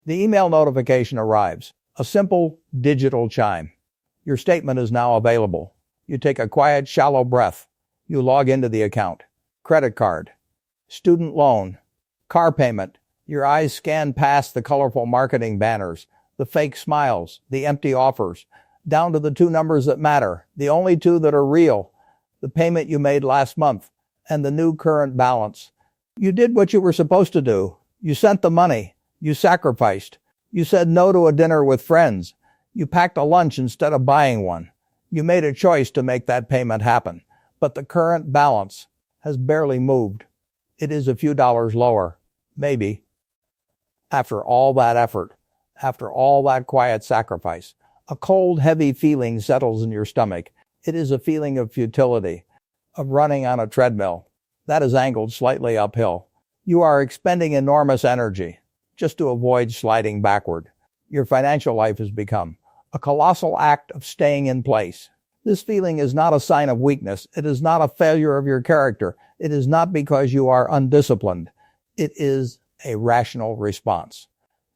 The email notification arrives, a simple digital chime. Your statement is now available. You take a quiet, shallow breath. You log into the account. Credit card, student loan, car payment. Your eyes scan past the colorful marketing banners, the fake smiles, the empty offers, down to the two numbers that matter, the only two that are real, the payment you made last month, and the new current balance. You did what you were supposed to do. You sent the money. You sacrificed. You said no to a dinner with friends. You packed a lunch instead of buying one. You made a choice to make that payment happen. But the current balance has barely moved. It is a few dollars lower. Maybe. After all that effort, after all that quiet sacrifice, a cold, heavy feeling settles in your stomach. It is a feeling of futility, of running on a treadmill that is angled slightly uphill. You are expending enormous energy just to avoid sliding backward. Your financial life has become a colossal act of staying in place. This feeling is not a sign of weakness. It is not a failure of your character. It is not because you are undisciplined. It is a rational response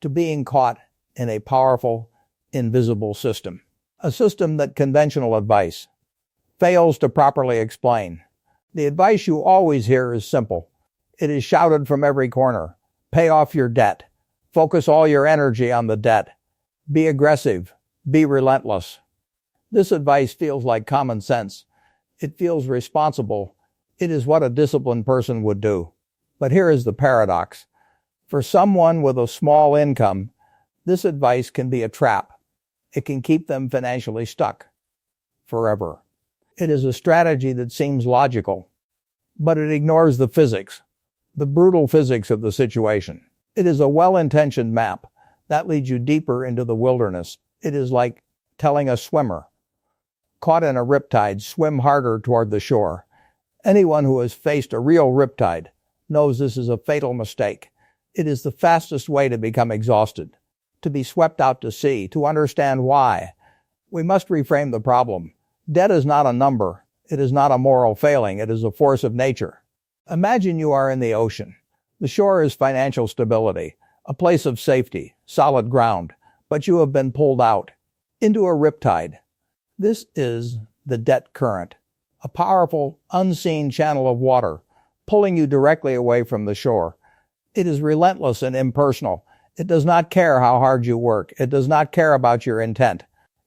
to being caught in a powerful, invisible system. A system that conventional advice fails to properly explain. The advice you always hear is simple. It is shouted from every corner. Pay off your debt. Focus all your energy on the debt. Be aggressive. Be relentless. This advice feels like common sense. It feels responsible. It is what a disciplined person would do. But here is the paradox. For someone with a small income, this advice can be a trap. It can keep them financially stuck forever. It is a strategy that seems logical, but it ignores the physics, the brutal physics of the situation. It is a well-intentioned map that leads you deeper into the wilderness. It is like telling a swimmer caught in a riptide, swim harder toward the shore. Anyone who has faced a real riptide knows this is a fatal mistake. It is the fastest way to become exhausted, to be swept out to sea, to understand why. We must reframe the problem. Debt is not a number. It is not a moral failing. It is a force of nature. Imagine you are in the ocean. The shore is financial stability, a place of safety, solid ground, but you have been pulled out into a riptide. This is the debt current, a powerful, unseen channel of water, pulling you directly away from the shore. It is relentless and impersonal. It does not care how hard you work. It does not care about your intent.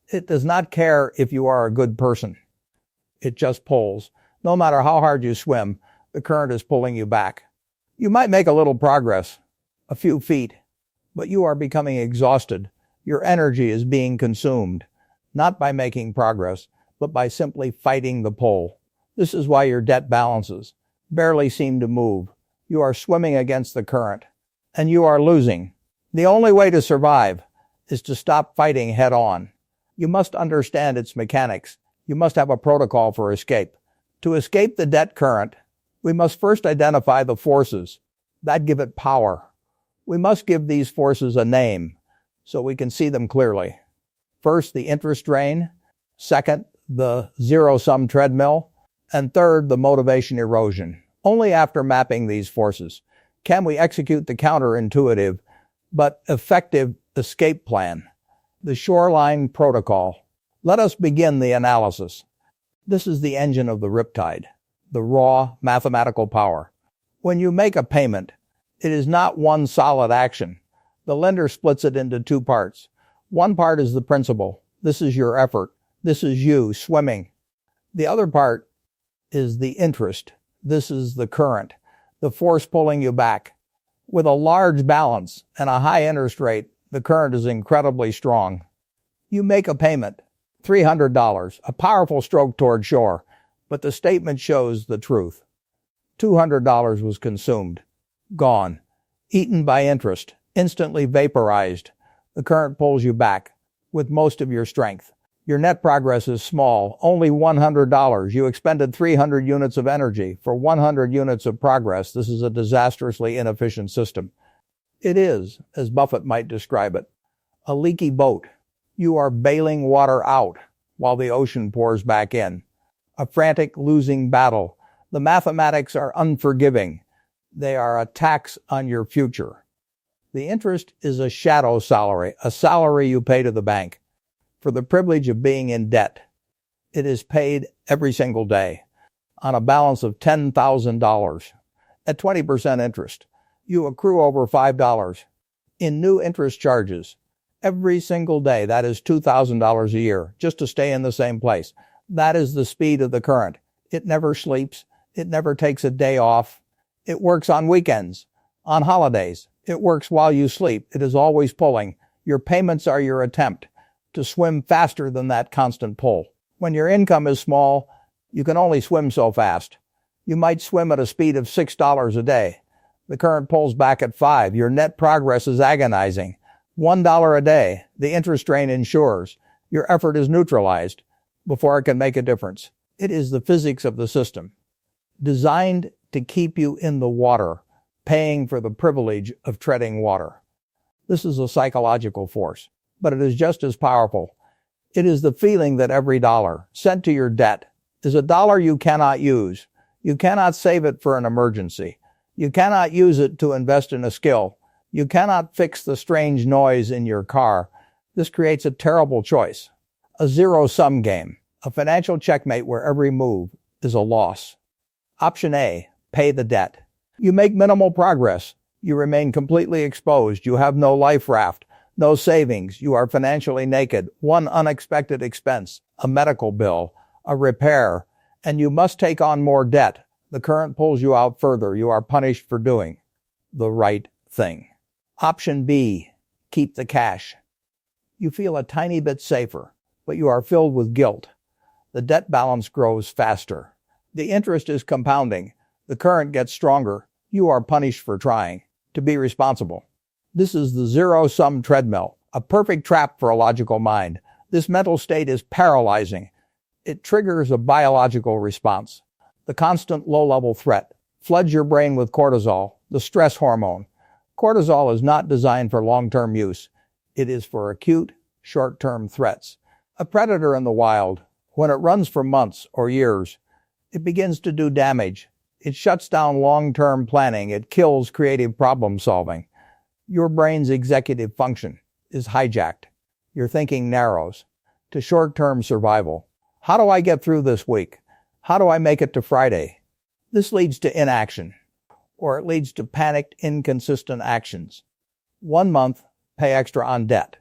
It does not care if you are a good person. It just pulls. No matter how hard you swim, the current is pulling you back. You might make a little progress, a few feet, but you are becoming exhausted. Your energy is being consumed, not by making progress, but by simply fighting the pull. This is why your debt balances barely seem to move. You are swimming against the current, and you are losing. The only way to survive is to stop fighting head on. You must understand its mechanics. You must have a protocol for escape. To escape the debt current, we must first identify the forces that give it power. We must give these forces a name so we can see them clearly. First, the interest drain. Second, the zero-sum treadmill. And third, the motivation erosion. Only after mapping these forces can we execute the counterintuitive but effective escape plan, the Shoreline Protocol. Let us begin the analysis. This is the engine of the riptide, the raw mathematical power. When you make a payment, it is not one solid action. The lender splits it into two parts. One part is the principal. This is your effort. This is you swimming. The other part is the interest. This is the current, the force pulling you back. With a large balance and a high interest rate, the current is incredibly strong. You make a payment, $300, a powerful stroke toward shore, but the statement shows the truth. $200 was consumed, gone, eaten by interest, instantly vaporized. The current pulls you back with most of your strength. Your net progress is small, only $100. You expended 300 units of energy for 100 units of progress. This is a disastrously inefficient system. It is, as Buffett might describe it, a leaky boat. You are bailing water out while the ocean pours back in. A frantic losing battle. The mathematics are unforgiving. They are a tax on your future. The interest is a shadow salary, a salary you pay to the bank for the privilege of being in debt. It is paid every single day on a balance of $10,000 at 20% interest. You accrue over $5 in new interest charges every single day. That is $2,000 a year just to stay in the same place. That is the speed of the current. It never sleeps. It never takes a day off. It works on weekends, on holidays. It works while you sleep. It is always pulling. Your payments are your attempt to swim faster than that constant pull. When your income is small, you can only swim so fast. You might swim at a speed of $6 a day. The current pulls back at $5. Your net progress is agonizing. $1 a day. The interest drain ensures your effort is neutralized before it can make a difference. It is the physics of the system, designed to keep you in the water, paying for the privilege of treading water. This is a psychological force, but it is just as powerful. It is the feeling that every dollar sent to your debt is a dollar you cannot use. You cannot save it for an emergency. You cannot use it to invest in a skill. You cannot fix the strange noise in your car. This creates a terrible choice. A zero-sum game, a financial checkmate where every move is a loss. Option A, pay the debt. You make minimal progress. You remain completely exposed. You have no life raft, no savings. You are financially naked. One unexpected expense, a medical bill, a repair, and you must take on more debt. The current pulls you out further. You are punished for doing the right thing. Option B, keep the cash. You feel a tiny bit safer, but you are filled with guilt. The debt balance grows faster. The interest is compounding. The current gets stronger. You are punished for trying to be responsible. This is the zero-sum treadmill, a perfect trap for a logical mind. This mental state is paralyzing. It triggers a biological response. The constant low-level threat floods your brain with cortisol, the stress hormone. Cortisol is not designed for long-term use. It is for acute, short-term threats. A predator in the wild, when it runs for months or years, it begins to do damage. It shuts down long-term planning. It kills creative problem-solving. Your brain's executive function is hijacked. Your thinking narrows to short-term survival. How do I get through this week? How do I make it to Friday? This leads to inaction, or it leads to panicked, inconsistent actions. 1 month, pay extra on debt.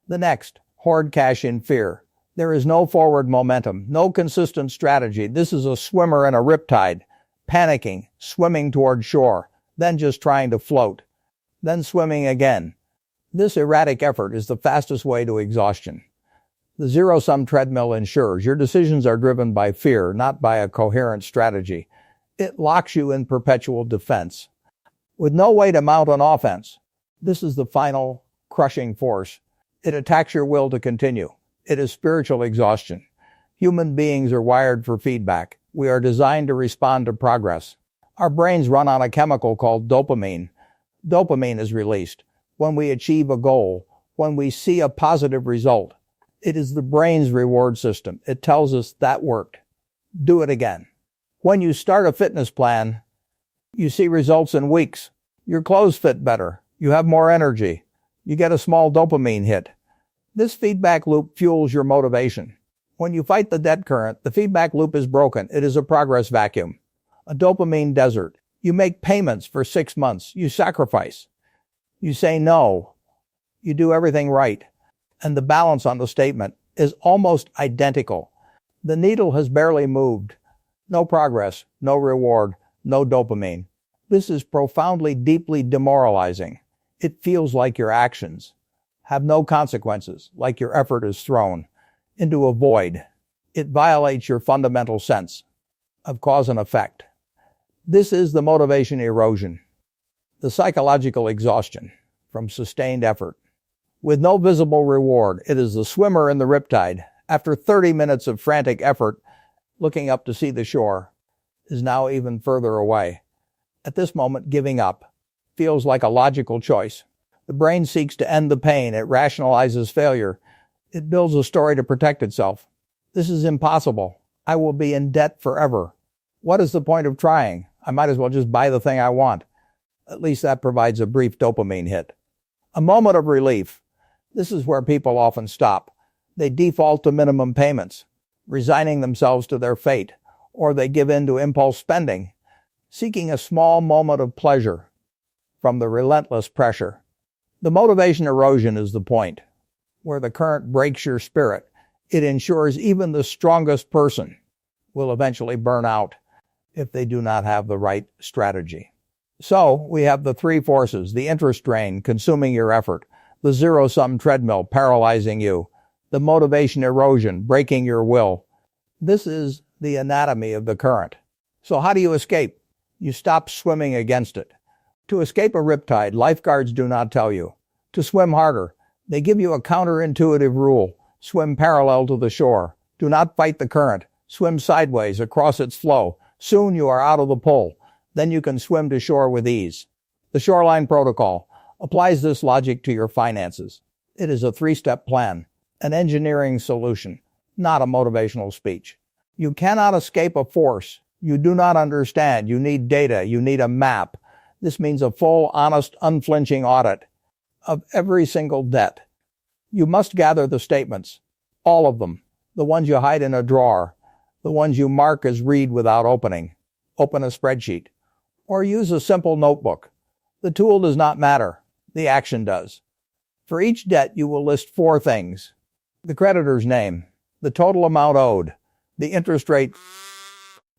The next, hoard cash in fear. There is no forward momentum, no consistent strategy. This is a swimmer in a riptide, panicking, swimming toward shore, then just trying to float, then swimming again. This erratic effort is the fastest way to exhaustion. The zero-sum treadmill ensures your decisions are driven by fear, not by a coherent strategy. It locks you in perpetual defense, with no way to mount an offense. This is the final, crushing force. It attacks your will to continue. It is spiritual exhaustion. Human beings are wired for feedback. We are designed to respond to progress. Our brains run on a chemical called dopamine. Dopamine is released when we achieve a goal, when we see a positive result. It is the brain's reward system. It tells us that worked. Do it again. When you start a fitness plan, you see results in weeks. Your clothes fit better. You have more energy. You get a small dopamine hit. This feedback loop fuels your motivation. When you fight the debt current, the feedback loop is broken. It is a progress vacuum, a dopamine desert. You make payments for 6 months. You sacrifice. You say no. You do everything right. And the balance on the statement is almost identical. The needle has barely moved. No progress, no reward, no dopamine. This is profoundly, deeply demoralizing. It feels like your actions have no consequences, like your effort is thrown into a void. It violates your fundamental sense of cause and effect. This is the motivation erosion, the psychological exhaustion from sustained effort. With no visible reward, it is the swimmer in the riptide, after 30 minutes of frantic effort, looking up to see the shore, is now even further away. At this moment, giving up feels like a logical choice. The brain seeks to end the pain. It rationalizes failure. It builds a story to protect itself. This is impossible. I will be in debt forever. What is the point of trying? I might as well just buy the thing I want. At least that provides a brief dopamine hit. A moment of relief. This is where people often stop. They default to minimum payments, resigning themselves to their fate, or they give in to impulse spending, seeking a small moment of pleasure from the relentless pressure. The motivation erosion is the point, where the current breaks your spirit. It ensures even the strongest person will eventually burn out if they do not have the right strategy. So, we have the three forces: the interest drain consuming your effort, the zero-sum treadmill paralyzing you, the motivation erosion breaking your will. This is the anatomy of the current. So how do you escape? You stop swimming against it. To escape a riptide, lifeguards do not tell you to swim harder. They give you a counterintuitive rule: swim parallel to the shore. Do not fight the current. Swim sideways across its flow. Soon you are out of the pull. Then you can swim to shore with ease. The Shoreline Protocol applies this logic to your finances. It is a three-step plan, an engineering solution, not a motivational speech. You cannot escape a force you do not understand. You need data. You need a map. This means a full, honest, unflinching audit of every single debt. You must gather the statements, all of them, the ones you hide in a drawer, the ones you mark as read without opening. Open a spreadsheet, or use a simple notebook. The tool does not matter. The action does. For each debt, you will list four things: the creditor's name, the total amount owed, the interest rate,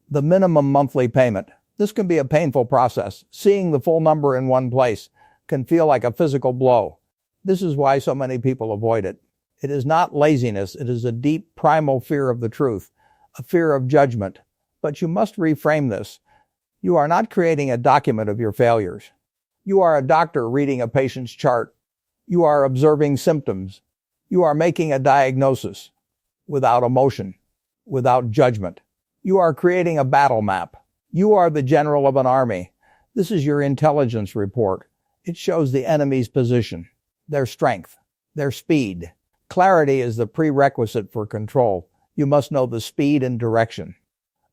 the minimum monthly payment. This can be a painful process. Seeing the full number in one place can feel like a physical blow. This is why so many people avoid it. It is not laziness. It is a deep, primal fear of the truth, a fear of judgment. But you must reframe this. You are not creating a document of your failures. You are a doctor reading a patient's chart. You are observing symptoms. You are making a diagnosis without emotion, without judgment. You are creating a battle map. You are the general of an army. This is your intelligence report. It shows the enemy's position, their strength, their speed. Clarity is the prerequisite for control. You must know the speed and direction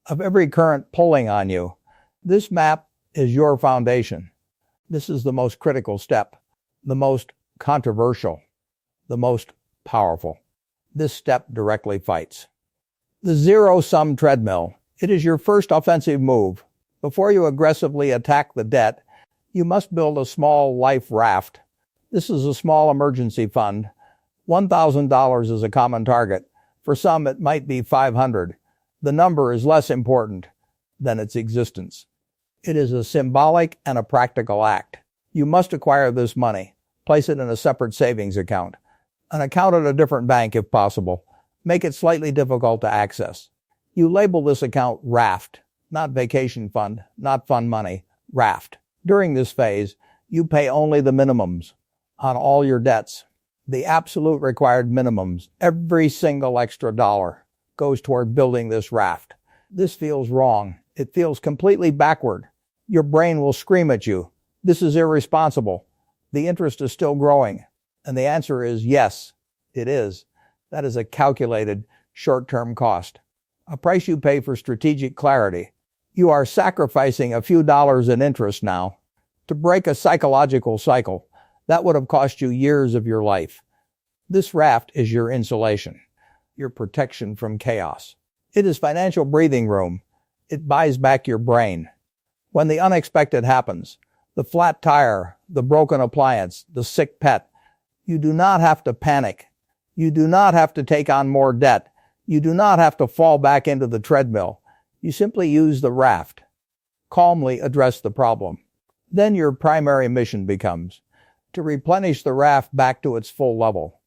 of every current pulling on you. This map is your foundation. This is the most critical step, the most controversial, the most powerful. This step directly fights. The zero-sum treadmill. It is your first offensive move. Before you aggressively attack the debt, you must build a small life raft. This is a small emergency fund. $1,000 is a common target. For some, it might be $500. The number is less important than its existence. It is a symbolic and a practical act. You must acquire this money. Place it in a separate savings account. An account at a different bank if possible. Make it slightly difficult to access. You label this account Raft, not vacation fund, not fun money, Raft. During this phase, you pay only the minimums on all your debts. The absolute required minimums. Every single extra dollar goes toward building this raft. This feels wrong. It feels completely backward. Your brain will scream at you. This is irresponsible. The interest is still growing. And the answer is yes, it is. That is a calculated short-term cost. A price you pay for strategic clarity. You are sacrificing a few dollars in interest now to break a psychological cycle that would have cost you years of your life. This raft is your insulation, your protection from chaos. It is financial breathing room. It buys back your brain. When the unexpected happens, the flat tire, the broken appliance, the sick pet, you do not have to panic. You do not have to take on more debt. You do not have to fall back into the treadmill. You simply use the raft. Calmly address the problem. Then your primary mission becomes to replenish the raft back to its full level.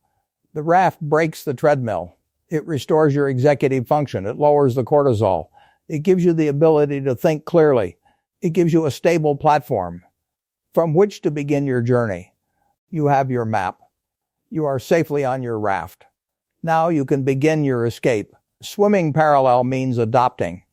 The raft breaks the treadmill. It restores your executive function. It lowers the cortisol. It gives you the ability to think clearly. It gives you a stable platform from which to begin your journey. You have your map. You are safely on your raft. Now you can begin your escape. Swimming parallel means adopting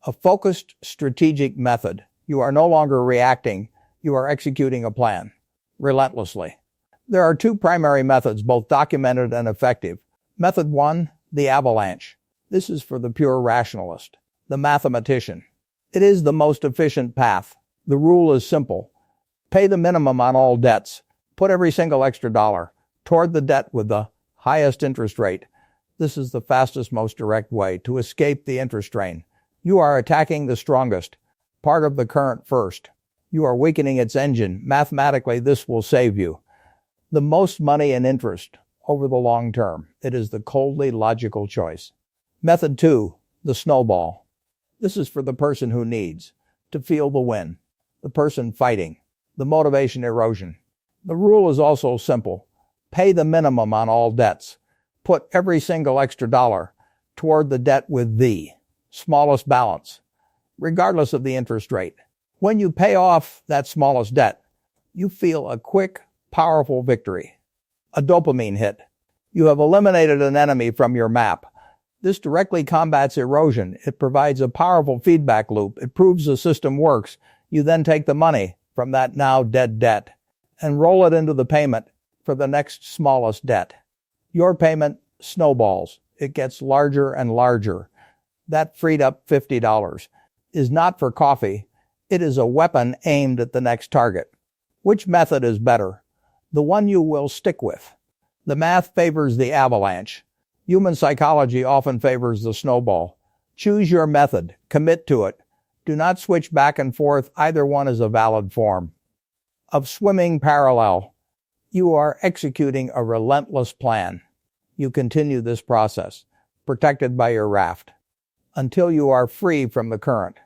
a focused, strategic method. You are no longer reacting. You are executing a plan relentlessly. There are two primary methods, both documented and effective. Method 1, the Avalanche. This is for the pure rationalist, the mathematician. It is the most efficient path. The rule is simple. Pay the minimum on all debts. Put every single extra dollar toward the debt with the highest interest rate. This is the fastest, most direct way to escape the interest strain. You are attacking the strongest part of the current first. You are weakening its engine. Mathematically, this will save you the most money and interest over the long term. It is the coldly logical choice. Method 2, the snowball. This is for the person who needs to feel the win, the person fighting, the motivation erosion. The rule is also simple. Pay the minimum on all debts. Put every single extra dollar toward the debt with the smallest balance, regardless of the interest rate. When you pay off that smallest debt, you feel a quick, powerful victory, a dopamine hit. You have eliminated an enemy from your map. This directly combats erosion. It provides a powerful feedback loop. It proves the system works. You then take the money from that now dead debt and roll it into the payment for the next smallest debt. Your payment snowballs. It gets larger and larger. That freed up $50 is not for coffee. It is a weapon aimed at the next target. Which method is better? The one you will stick with. The math favors the avalanche. Human psychology often favors the snowball. Choose your method. Commit to it. Do not switch back and forth. Either one is a valid form of swimming parallel. You are executing a relentless plan. You continue this process, protected by your raft, until you are free from the current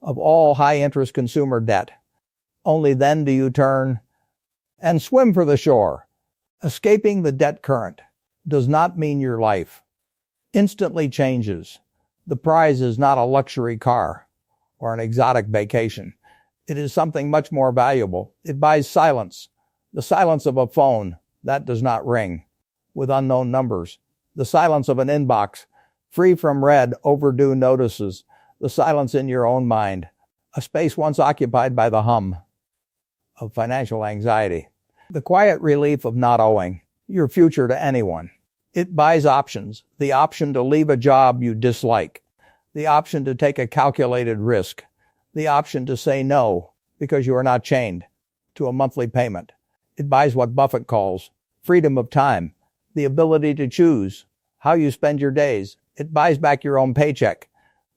of all high-interest consumer debt. Only then do you turn and swim for the shore. Escaping the debt current does not mean your life instantly changes. The prize is not a luxury car or an exotic vacation. It is something much more valuable. It buys silence, the silence of a phone that does not ring with unknown numbers, the silence of an inbox free from red overdue notices, the silence in your own mind, a space once occupied by the hum of financial anxiety, the quiet relief of not owing your future to anyone. It buys options, the option to leave a job you dislike, the option to take a calculated risk, the option to say no because you are not chained to a monthly payment. It buys what Buffett calls freedom of time, the ability to choose how you spend your days. It buys back your own paycheck,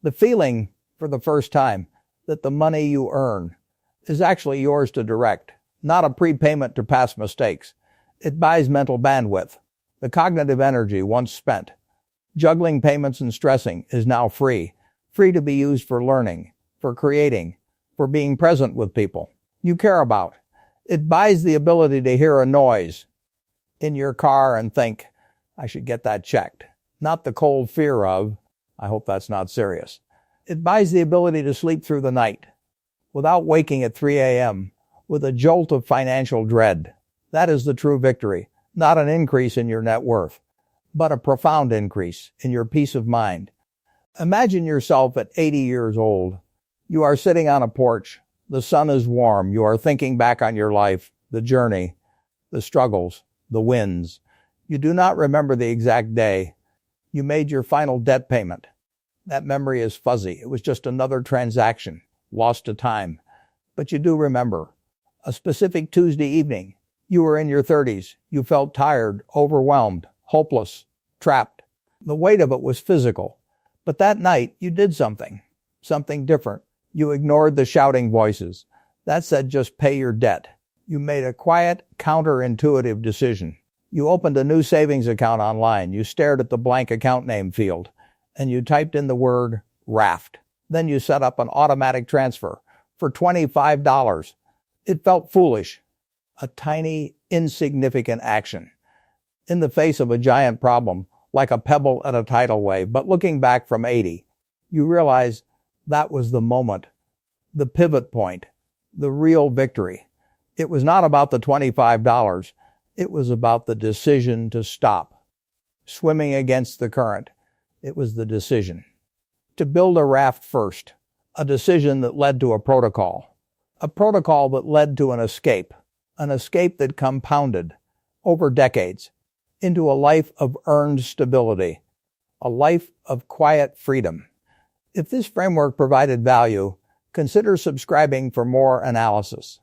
the feeling for the first time that the money you earn is actually yours to direct, not a prepayment to past mistakes. It buys mental bandwidth, the cognitive energy once spent juggling payments and stressing is now free to be used for learning, for creating, for being present with people you care about. It buys the ability to hear a noise in your car and think, I should get that checked. Not the cold fear of, I hope that's not serious. It buys the ability to sleep through the night without waking at 3 a.m. with a jolt of financial dread. That is the true victory, not an increase in your net worth, but a profound increase in your peace of mind. Imagine yourself at 80 years old. You are sitting on a porch. The sun is warm. You are thinking back on your life, the journey, the struggles, the wins. You do not remember the exact day you made your final debt payment. That memory is fuzzy. It was just another transaction, lost to time. But you do remember a specific Tuesday evening. You were in your 30s. You felt tired, overwhelmed, hopeless, trapped. The weight of it was physical. But that night, you did something different. You ignored the shouting voices that said just pay your debt. You made a quiet, counterintuitive decision. You opened a new savings account online. You stared at the blank account name field, and you typed in the word Raft. Then you set up an automatic transfer for $25. It felt foolish, a tiny, insignificant action in the face of a giant problem, like a pebble at a tidal wave. But looking back from 80, you realize that was the moment, the pivot point, the real victory. It was not about the $25. It was about the decision to stop swimming against the current. It was the decision to build a raft first, a decision that led to a protocol that led to an escape that compounded over decades into a life of earned stability, a life of quiet freedom. If this framework provided value, consider subscribing for more analysis.